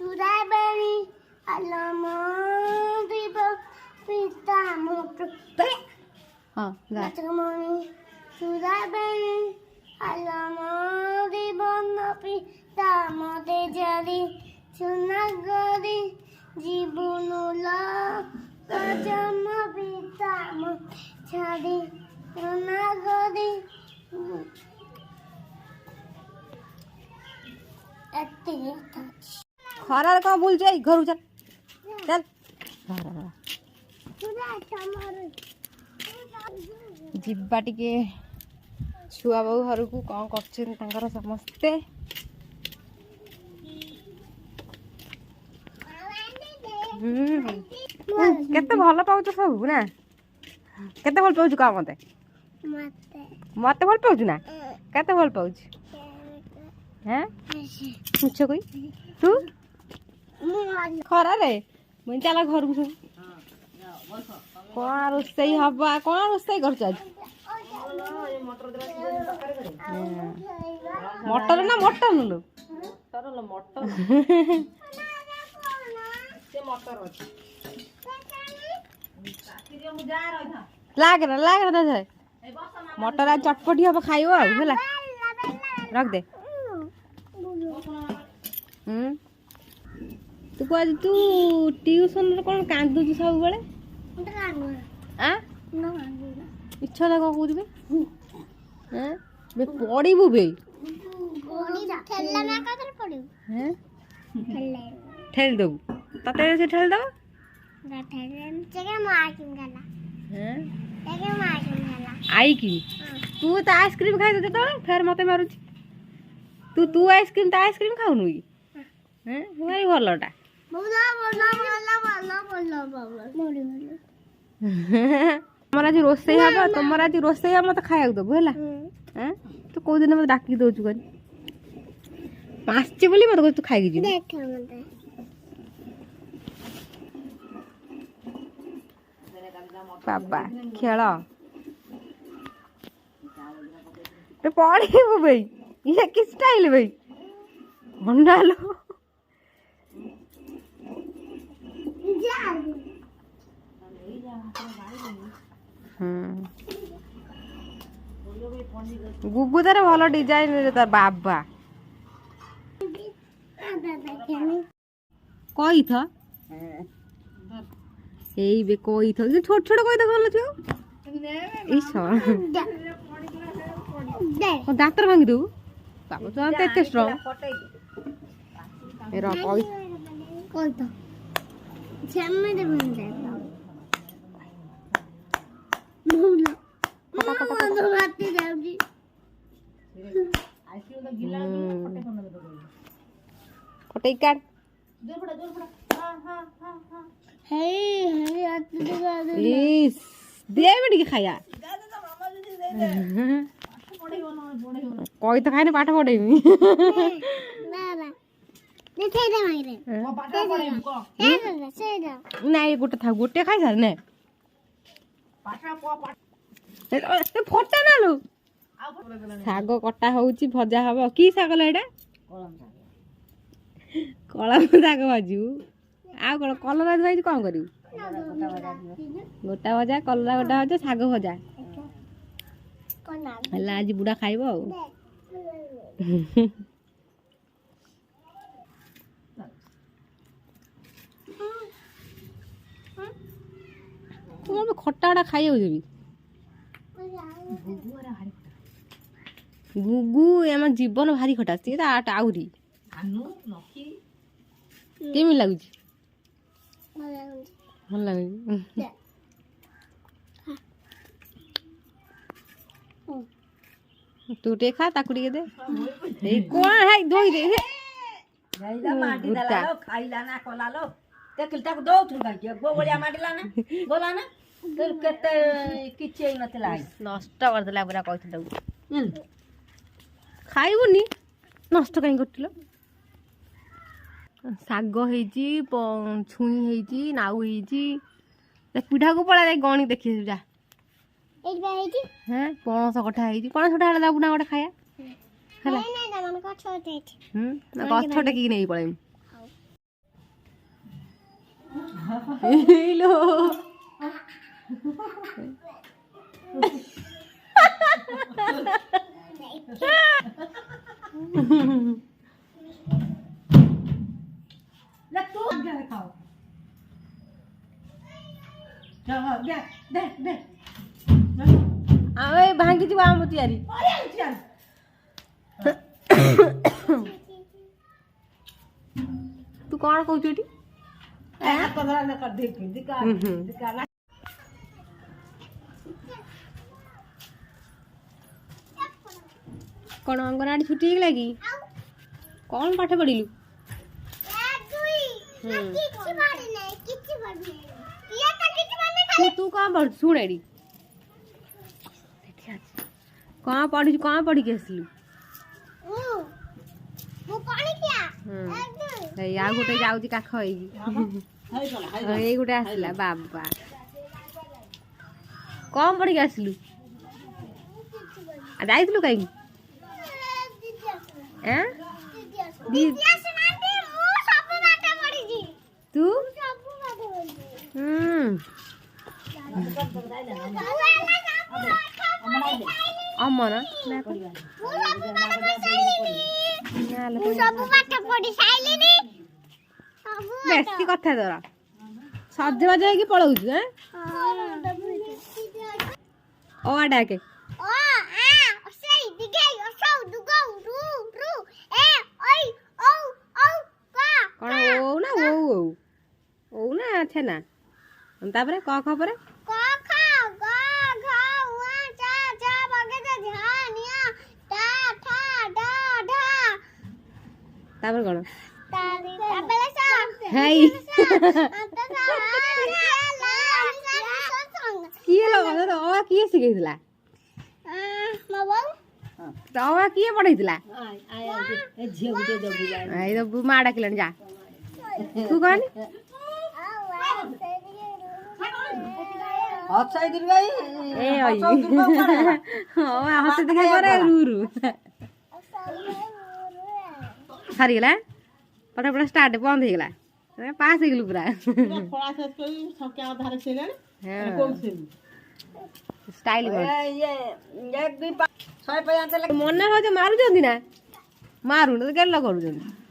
ସୁରାବଣୀ ଆଲମ ଦୀପ ପିତା ମୋଟ ହଁ ଗା ନାଚମଣି ସୁରାବଣୀ ଆଲମ ଜୀବନ ପିତା ମତେ ଜାରି ସୁନା ଗରି জীবন জন্ম পিতা ছাড়ি সোনা গরি ଖରାରେ କଣ ବୁଲୁଛୁ ଏଇ ଘରକୁ ଚାଲ ଚାଲ ଯିବା ଟିକେ ଛୁଆ ବୋଉ ଘରକୁ କଣ କରୁଛନ୍ତି ତାଙ୍କର ସମସ୍ତେ କେତେ ଭଲ ପାଉଛୁ ସବୁ ନା କେତେ ଭଲ ପାଉଛୁ କହ ମତେ ମତେ ଭଲ ପାଉଛୁ ନା କେତେ ଭଲ ପାଉଛୁ ହଁ ମିଛ କହି ତୁ ଖରାରେ ମୁଁ ଚାଲ ଘରକୁ ସବୁ କଣ ରୋଷେଇ ହବ କଣ ରୋଷେଇ କରୁଛ ଆଜି ମଟର ନା ମଟନ ଲୋ ଲାଗେନା ଲାଗେନା ମଟର ଆଜି ଚଟପଟି ହବ ଖାଇବ ଆଉ ହେଲା ରଖିଦେ ତୁ ଆଜି ତୁ ଟିଉସନରେ କଣ କାନ୍ଦୁଛୁ ସବୁବେଳେ ମିଛ କଥା କଣ କହୁଛୁ ବେ ପଡ଼ିବୁ ବେ ଠେଲିଦବୁ ତତେ ସେ ଠେଲିଦବ आई की तू तो आइसक्रीम खाई देते तो फिर मत मारुची तू आइसक्रीम तो आइसक्रीम खाऊनु की हैं भारी भलटा हमर आज रोसई हबो तमर आज रोसई मत खाया दबु हैला हैं तू को दिन मत डाकी दोछु कनी मासची बोली मत तू खाई जी देख मत बाबा खेल पढ़ू भाई ये कि स्टाइल भाई भंडा लो गुगु तार भल डिजाइन तार बाबा कही था এই বে কই তো ছোট ছোট কই তো ভালো ছিল এই সর দাঁতর ভাঙি দেবু বাবা তো আনতে এত স্ট্রং এর কই কই তো ঝামে দে বন্ধে ভুলা তো রাতে যাবি আইসিও তো গিলা ফটে কোন দে ফটে কাট জোর পড়া हां हां हां हां हे आत दे इस दे बेटी के खाया कोई तो खाई ना पाठ पढ़ेमी ना ना दे थे दे माइरे पाठ पढ़ेम को से दे नहीं गोटे था गोटे खाई सार ने पाठ फोटा ना लो साग कटा होउची भजा हबो की साग लेडा कलम साग भाजू आ कौन कलरा भाई कौन कर गोटा भजा कलरा गोटा भजा शाग भजा आज बुढ़ा खाइब खटा गुटा खाई गुगु आम जीवन भारी खटा सी आहरी केमी लगुच भल लगे तू टे खा ताकू टे दे कौन है धोई दे खाइला ना कला लो देखिल ताकू दो थु गाई गोबलिया माडला ना बोला ना केते किछे नतला नष्ट कर देला पूरा कहथिल खाइबुनी नष्ट काई करथिल शाग होइची छुई होइची नाउ होइची पिठा को पड़ा जाई गणी देखि जा एक बा होइची हैं पणस कठा होइची पणस कठा हला बुना गोटे खाया हला नहीं ना मन को छोटे ना गछ टेकी नहीं पळेम ଇଲୋ ले तू क्या खाओ जा दे दे दे ଆମେ ଭାଙ୍ଗି ଯିବ ଆମ ତିଆରି अरे चल ତୁ କଣ କହୁଛୁ ଏଠି हाथ पकड़ा न कर दे दिखा दिखा କଣ ଅଙ୍ଗନବାଡ଼ି ଛୁଟି ହେଇଗଲା କି କଣ ପାଠ ପଢିଲୁ ତୁ କଣ ପଢୁଛୁ ଶୁଣ ଏଠି କଣ ପଢିଛୁ କଣ ପଢିକି ଆସିଲୁ ଏଇ ଆଉ ଗୋଟେ ଯାଉଛି କାଖ ହେଇକି ଏଇ ଗୋଟେ ଆସିଲା ବାବା କଣ ପଢିକି ଆସିଲୁ ଯାଇଥିଲୁ କାହିଁକି ତୁ ଅମନ ବେଶୀ କଥା ତୋର ସଜବାଜ ହେଇକି ପଳଉଛୁ ଓ ଡାକେ କଣ ଓଉ ନା ଓଉ ନା ଛେନା ତାପରେ କ ଖପରେ ତାପରେ କଣ ହେଇ କିଏ କିଏ ଶିଖେଇଥିଲା କିଏ ପଢେଇଥିଲା ଏଇ ମା ଡାକିଲାଣି ଯା ତୁ କହନି हसाई दिल गई ए हसे दिखे पर रूरू सारी गला पटा पटा स्टार्ट बंद हो गला पास हो गेलु पूरा थोड़ा से कोई संख्या आधार से ले कौन से स्टाइल ये एक भी 100 पैसा मन हो मारू जंदी ना मारू न केला करू जंदी